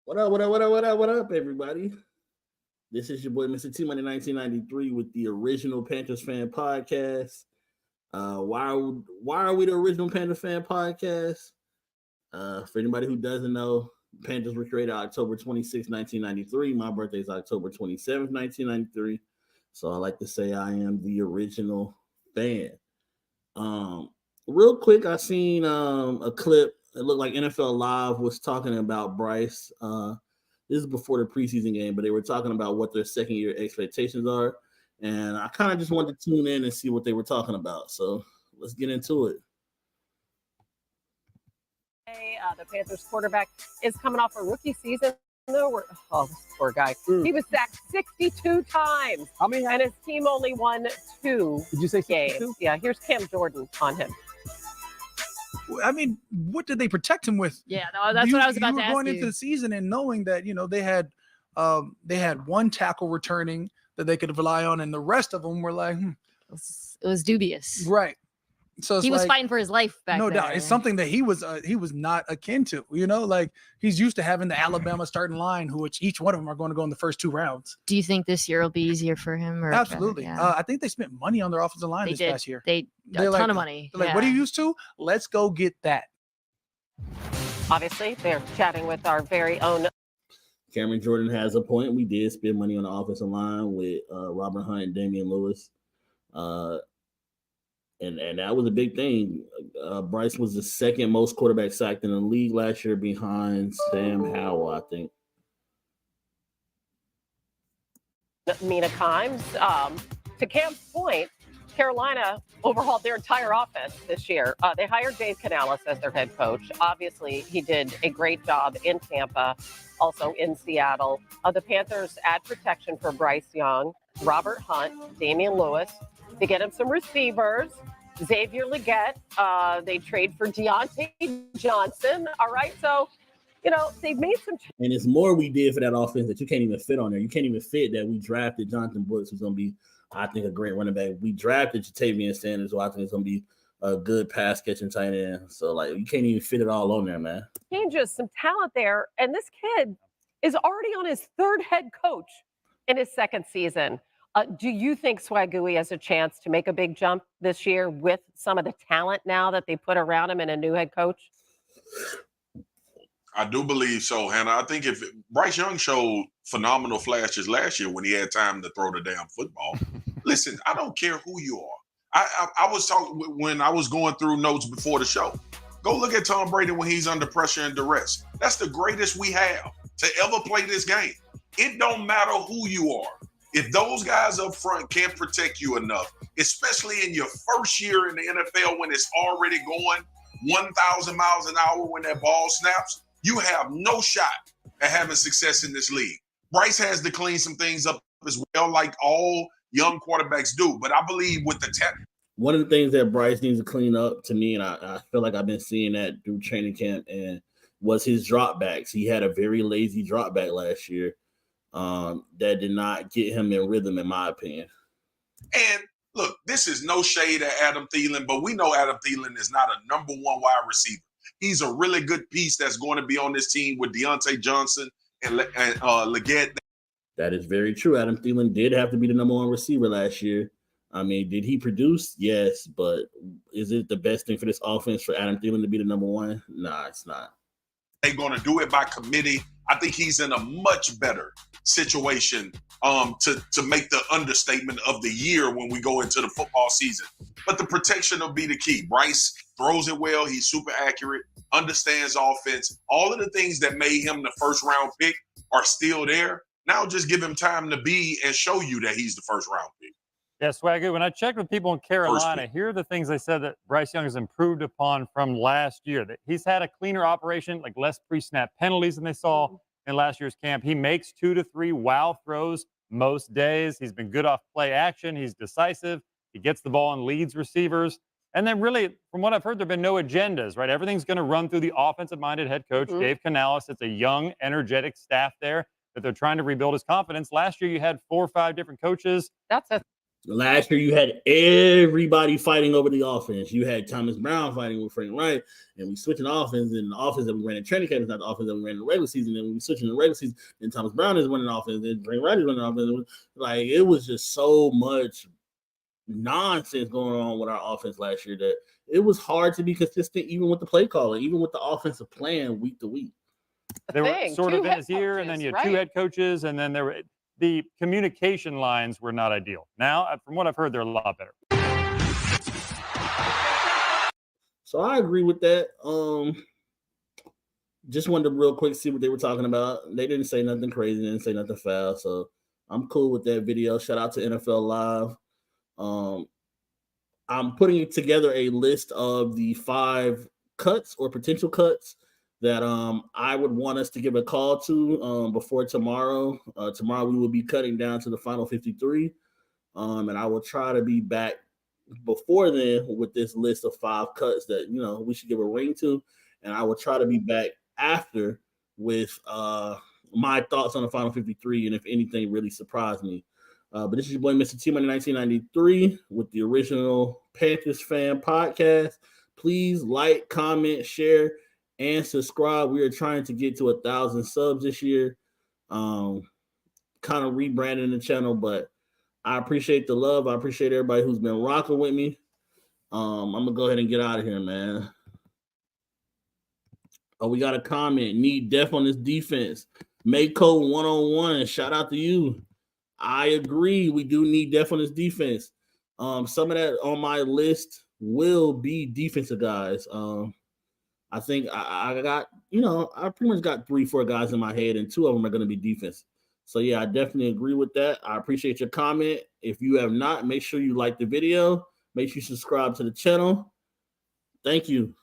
What up, what up, what up, what up, what up, everybody? This is your boy, Mr. T Money 1993 with the original Panthers fan podcast. Why are we the original Panthers fan podcast? For anybody who doesn't know, Panthers were created October 26, 1993. My birthday is October 27th, 1993. So I like to say I am the original fan. Real quick, I seen a clip. It looked like NFL Live was talking about Bryce. This is before the preseason game, but they were talking about what their second year expectations are. And I kind of just wanted to tune in and see what they were talking about. So let's get into it. The Panthers quarterback is coming off a rookie season. This poor guy. He was sacked 62 times. How many? And his team only won 2 Did you say games. 62? Yeah, here's Cam Jordan on him. I mean, what did they protect him with? Yeah, no, that's what I was about to ask you. Going into the season and knowing that they had one tackle returning that they could rely on, and the rest of them were like, It was dubious. right. So He was fighting for his life back no there. doubt. It's something that he was not akin to. Like he's used to having the Alabama starting line, which each one of them are going to go in the first 2 rounds. Do you think this year will be easier for him? Or Absolutely. Yeah. I think they spent money on their offensive line this past year. A They're ton like- of money. They're like, what are you used to? Let's go get that. Obviously, they're chatting with our very own. Cameron Jordan has a point. We did spend money on the offensive line with Robert Hunt and Damian Lewis. And that was a big thing. Bryce was the second most quarterback sacked in the league last year behind Sam Howell, I think. Mina Kimes. To Cam's point, Carolina overhauled their entire offense this year. They hired Dave Canales as their head coach. Obviously, he did a great job in Tampa, also in Seattle. The Panthers add protection for Bryce Young, Robert Hunt, Damian Lewis. They get him some receivers. Xavier Legette. They trade for Deontay Johnson. All right, so they've made some. And it's more we did for that offense that you can't even fit on there. You can't even fit that we drafted Jonathan Brooks, who's going to be, I think, a great running back. We drafted Jatavian Sanders, who I think is going to be a good pass catching tight end. So, you can't even fit it all on there, man. Changes some talent there, and this kid is already on his 3rd head coach in his 2nd season. Do you think Swagooey has a chance to make a big jump this year with some of the talent now that they put around him and a new head coach? I do believe so, Hannah. I think if Bryce Young showed phenomenal flashes last year when he had time to throw the damn football. Listen, I don't care who you are. I was talking when I was going through notes before the show. Go look at Tom Brady when he's under pressure and duress. That's the greatest we have to ever play this game. It don't matter who you are. If those guys up front can't protect you enough, especially in your first year in the NFL when it's already going 1,000 miles an hour when that ball snaps, you have no shot at having success in this league. Bryce has to clean some things up as well, like all young quarterbacks do. But I believe with the one of the things that Bryce needs to clean up to me, and I feel like I've been seeing that through training camp, and was his dropbacks. He had a very lazy dropback last year. That did not get him in rhythm, in my opinion. And look, this is no shade at Adam Thielen, but we know Adam Thielen is not a number 1 wide receiver. He's a really good piece that's going to be on this team with Deontay Johnson and Legette. That is very true. Adam Thielen did have to be the number 1 receiver last year. I mean, did he produce? Yes, but is it the best thing for this offense for Adam Thielen to be the number 1? Nah, it's not. They're going to do it by committee. I think he's in a much better situation to make the understatement of the year when we go into the football season. But the protection will be the key. Bryce throws it well. He's super accurate, understands offense. All of the things that made him the first-round pick are still there. Now just give him time to be and show you that he's the first-round pick. Yeah, Swagoo, when I checked with people in Carolina, here are the things they said that Bryce Young has improved upon from last year. That he's had a cleaner operation, like less pre-snap penalties than they saw in last year's camp. He makes 2 to 3 wow throws most days. He's been good off play action. He's decisive. He gets the ball and leads receivers. And then really, from what I've heard, there have been no agendas, right? Everything's going to run through the offensive-minded head coach, Dave Canales. It's a young, energetic staff there that they're trying to rebuild his confidence. Last year, you had 4 or 5 different coaches. That's a Last year, you had everybody fighting over the offense. You had Thomas Brown fighting with Frank Wright, and we switching offense, and the offense that we ran in training camp is not the offense that we ran in the regular season. And we switching the regular season, and Thomas Brown is running offense, and Frank Wright is running offense. Like, it was just so much nonsense going on with our offense last year that it was hard to be consistent, even with the play calling, even with the offensive plan week to week. They were sort two of in head his ear, and then you had coaches, two right? head coaches, and then the communication lines were not ideal. Now, from what I've heard, they're a lot better. So I agree with that. Just wanted to real quick see what they were talking about. They didn't say nothing crazy, didn't say nothing foul, so I'm cool with that video. Shout out to NFL Live. I'm putting together a list of the 5 cuts or potential cuts that I would want us to give a call to before tomorrow. Tomorrow we will be cutting down to the final 53, and I will try to be back before then with this list of 5 cuts that we should give a ring to, and I will try to be back after with my thoughts on the final 53 and if anything really surprised me. But this is your boy, Mr. T Money 1993, with the original Panthers fan podcast. Please like, comment, share, and subscribe. We are trying to get to 1,000 subs this year. Kind of rebranding the channel, but I appreciate the love. I appreciate everybody who's been rocking with me. I'm gonna go ahead and get out of here, man. Oh, we got a comment. Need depth on this defense. Mako 101. Shout out to you. I agree. We do need depth on this defense. Some of that on my list will be defensive guys. I think I got, I pretty much got 3-4 guys in my head, and 2 of them are going to be defense. So, yeah, I definitely agree with that. I appreciate your comment. If you have not, make sure you like the video. Make sure you subscribe to the channel. Thank you.